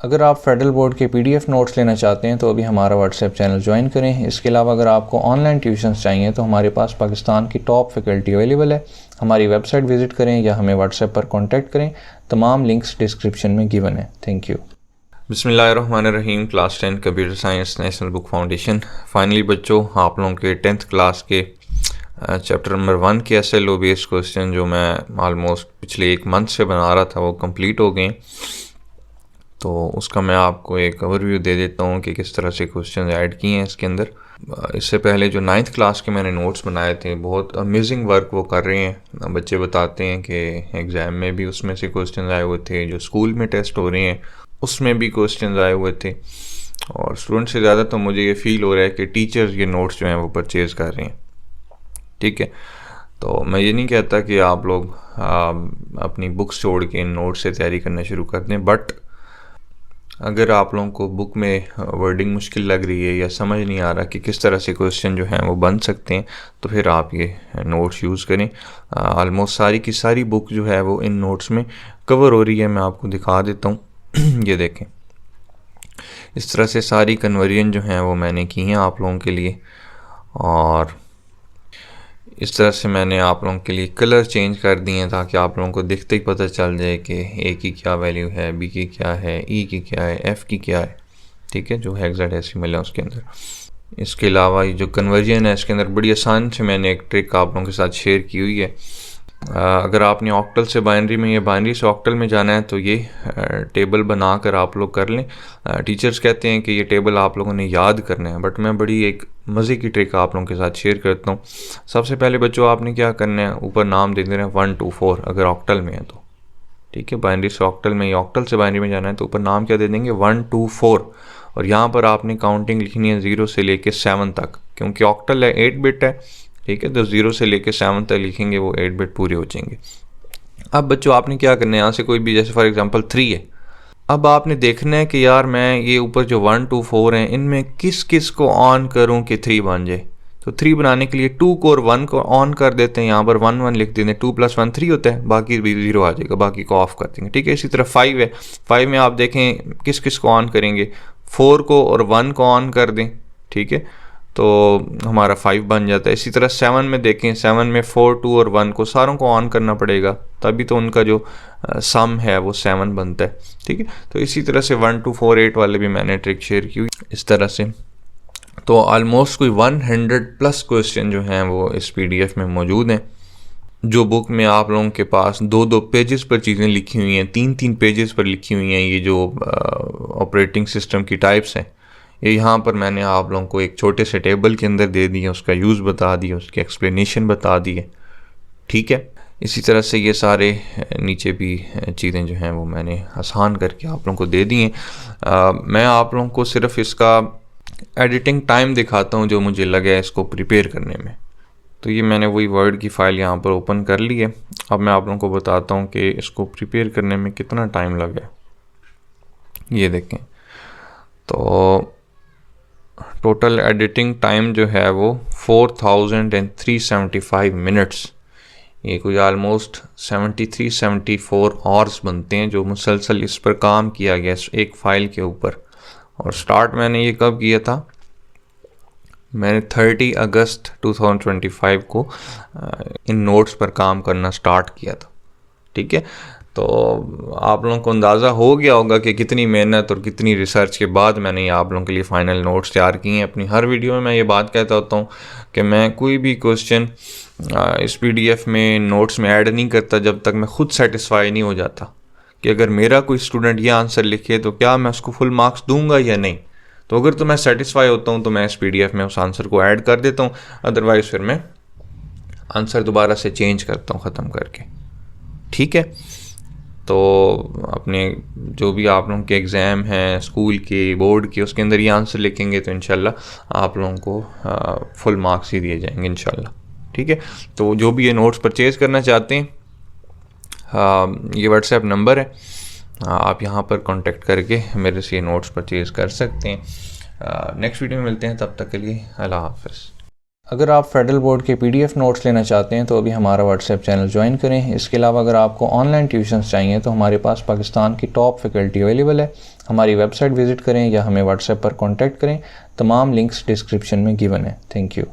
अगर आप federal board के पीडीएफ नोट्स लेना चाहते हैं तो अभी हमारा व्हाट्सएप चैनल ज्वाइन करें। इसके अलावा अगर आपको ऑनलाइन ट्यूशन्स चाहिए तो हमारे पास पाकिस्तान की टॉप फैकल्टी अवेलेबल है। हमारी वेबसाइट विज़िट करें या हमें व्हाट्सएप पर कॉन्टैक्ट करें। तमाम लिंक्स डिस्क्रिप्शन में गिवन है। Thank you. बिस्मिल्लाहिर्रहमानिर्रहीम। Class 10 computer science national book foundation. Finally बच्चों, आप लोगों के 10th क्लास के चैप्टर नंबर 1 के SLO बेस्ड क्वेश्चन जो मैं ऑलमोस्ट पिछले 1 मंथ से बना रहा था वो कंप्लीट हो गए। तो उसका मैं आपको एक ओवरव्यू दे देता हूँ कि किस तरह से क्वेश्चन ऐड किए हैं इसके अंदर। इससे पहले जो 9th क्लास के मैंने नोट्स बनाए थे, बहुत अमेजिंग वर्क वो कर रहे हैं। बच्चे बताते हैं कि एग्ज़ाम में भी उसमें से क्वेश्चन आए हुए थे, जो स्कूल में टेस्ट हो रहे हैं उसमें भी क्वेश्चन आए हुए थे। और स्टूडेंट से ज़्यादा तो मुझे ये फ़ील हो रहा है कि टीचर्स ये नोट्स जो हैं वो परचेज़ कर रहे हैं। ठीक है, तो मैं ये नहीं कहता कि आप लोग अपनी बुक्स छोड़ के इन नोट्स से तैयारी करना शुरू कर दें, बट अगर आप लोगों को बुक में वर्डिंग मुश्किल लग रही है या समझ नहीं आ रहा कि किस तरह से क्वेश्चन जो हैं वो बन सकते हैं, तो फिर आप ये नोट्स यूज़ करें। ऑलमोस्ट सारी की सारी बुक जो है वो इन नोट्स में कवर हो रही है। मैं आपको दिखा देता हूँ। ये देखें, इस तरह से सारी कन्वर्जन जो हैं वो मैंने की हैं आप लोगों के लिए। और इस तरह से मैंने आप लोगों के लिए कलर चेंज कर दिए हैं ताकि आप लोगों को दिखते ही पता चल जाए कि ए की क्या वैल्यू है, बी की क्या है, ई की क्या है, एफ़ की क्या है। ठीक है, जो हेक्साडेसिमल है उसके अंदर। इसके अलावा ये जो कन्वर्जन है इसके अंदर बड़ी आसान से मैंने एक ट्रिक आप लोगों के साथ शेयर की हुई है। अगर आपने ऑक्टल से बाइनरी में या बाइनरी से ऑक्टल में जाना है तो ये टेबल बना कर आप लोग कर लें। टीचर्स कहते हैं कि ये टेबल आप लोगों ने याद करना है, बट मैं बड़ी एक मज़े की ट्रिक आप लोगों के साथ शेयर करता हूँ। सबसे पहले बच्चों, आपने क्या करना है, ऊपर नाम दे देना है 1 2 4 अगर ऑक्टल में है तो। ठीक है, बाइनरी से ऑक्टल में या ऑक्टल से बाइनरी में जाना है तो ऊपर नाम क्या दे देंगे, 1 2 4। और यहाँ पर आपने काउंटिंग लिखनी है 0 से लेके 7 तक, क्योंकि ऑक्टल है 8 बिट है। ठीक है, तो 0 से लेके 7 तक लिखेंगे, वो 8 बिट पूरे हो जाएंगे। अब बच्चों आपने क्या करना है, यहाँ से कोई भी, जैसे फॉर एग्जांपल 3 है, अब आपने देखना है कि यार मैं ये ऊपर जो 1 2 4 हैं इनमें किस किस को ऑन करूं कि 3 बन जाए। तो 3 बनाने के लिए 2 को और 1 को ऑन कर देते हैं। यहाँ पर 1 1 लिख देते हैं, 2 + 1 3 होता है, बाकी भी 0 आ जाएगा, बाकी को ऑफ कर देंगे। ठीक है, इसी तरह 5 है, 5 में आप देखें किस किस को ऑन करेंगे, 4 को और 1 को ऑन कर दें। ठीक है, तो हमारा 5 बन जाता है। इसी तरह 7 में देखें, 7 में 4 2 और 1 को सारों को ऑन करना पड़ेगा, तभी तो उनका जो सम है वो 7 बनता है। ठीक है, तो इसी तरह से 1 2 4 8 वाले भी मैंने ट्रिक शेयर की हुई इस तरह से। तो ऑलमोस्ट कोई 100+ क्वेश्चन जो हैं वो इस PDF में मौजूद हैं। जो बुक में आप लोगों के पास 2-2 पेजेस पर चीज़ें लिखी हुई हैं, 3-3 पेजेस पर लिखी हुई हैं, ये जो ऑपरेटिंग सिस्टम की टाइप्स हैं, ये यहाँ पर मैंने आप लोगों को एक छोटे से टेबल के अंदर दे दिए, उसका यूज़ बता दिया, उसकी एक्सप्लेनेशन बता दी है। ठीक है, इसी तरह से ये सारे नीचे भी चीज़ें जो हैं वो मैंने आसान करके आप लोगों को दे दी हैं। मैं आप लोगों को सिर्फ इसका एडिटिंग टाइम दिखाता हूँ जो मुझे लगा है इसको प्रिपेयर करने में। तो ये मैंने वही वर्ड की फ़ाइल यहाँ पर ओपन कर ली है। अब मैं आप लोगों को बताता हूँ कि इसको प्रिपेयर करने में कितना टाइम लगा। ये देखें, तो टोटल एडिटिंग टाइम जो है वो 4375 मिनट्स। ये कोई ऑलमोस्ट 73-74 आवर्स बनते हैं जो मुसलसल इस पर काम किया गया एक फ़ाइल के ऊपर। और स्टार्ट मैंने ये कब किया था, मैंने 30 अगस्त 2025 को इन नोट्स पर काम करना स्टार्ट किया था। ठीक है, तो आप लोगों को अंदाज़ा हो गया होगा कि कितनी मेहनत और कितनी रिसर्च के बाद मैंने ये आप लोगों के लिए फ़ाइनल नोट्स तैयार किए हैं। अपनी हर वीडियो में मैं ये बात कहता होता हूँ कि मैं कोई भी क्वेश्चन इस PDF में नोट्स में ऐड नहीं करता जब तक मैं खुद सेटिस्फाई नहीं हो जाता कि अगर मेरा कोई स्टूडेंट ये आंसर लिखे तो क्या मैं उसको फुल मार्क्स दूंगा या नहीं। तो अगर तो मैं सेटिस्फाई होता हूँ तो मैं इस PDF में उस आंसर को ऐड कर देता हूँ, अदरवाइज़ फिर मैं आंसर दोबारा से चेंज करता हूँ ख़त्म करके। ठीक है, तो अपने जो भी आप लोगों के एग्ज़ाम हैं स्कूल के, बोर्ड के, उसके अंदर ये आंसर लिखेंगे तो इंशाल्लाह आप लोगों को फुल मार्क्स ही दिए जाएंगे इंशाल्लाह। ठीक है, तो जो भी ये नोट्स परचेज़ करना चाहते हैं, ये व्हाट्सएप नंबर है, आप यहाँ पर कांटेक्ट करके मेरे से ये नोट्स परचेज़ कर सकते हैं। नेक्स्ट वीडियो में मिलते हैं, तब तक के लिए अल्लाह हाफ़िज़। अगर आप फेडरल बोर्ड के PDF नोट्स लेना चाहते हैं तो अभी हमारा व्हाट्सएप चैनल ज्वाइन करें। इसके अलावा अगर आपको ऑनलाइन ट्यूशन्स चाहिए तो हमारे पास पाकिस्तान की टॉप फैकल्टी अवेलेबल है। हमारी वेबसाइट विज़िट करें या हमें व्हाट्सएप पर कॉन्टैक्ट करें। तमाम लिंक्स डिस्क्रिप्शन में गिवन है। Thank you.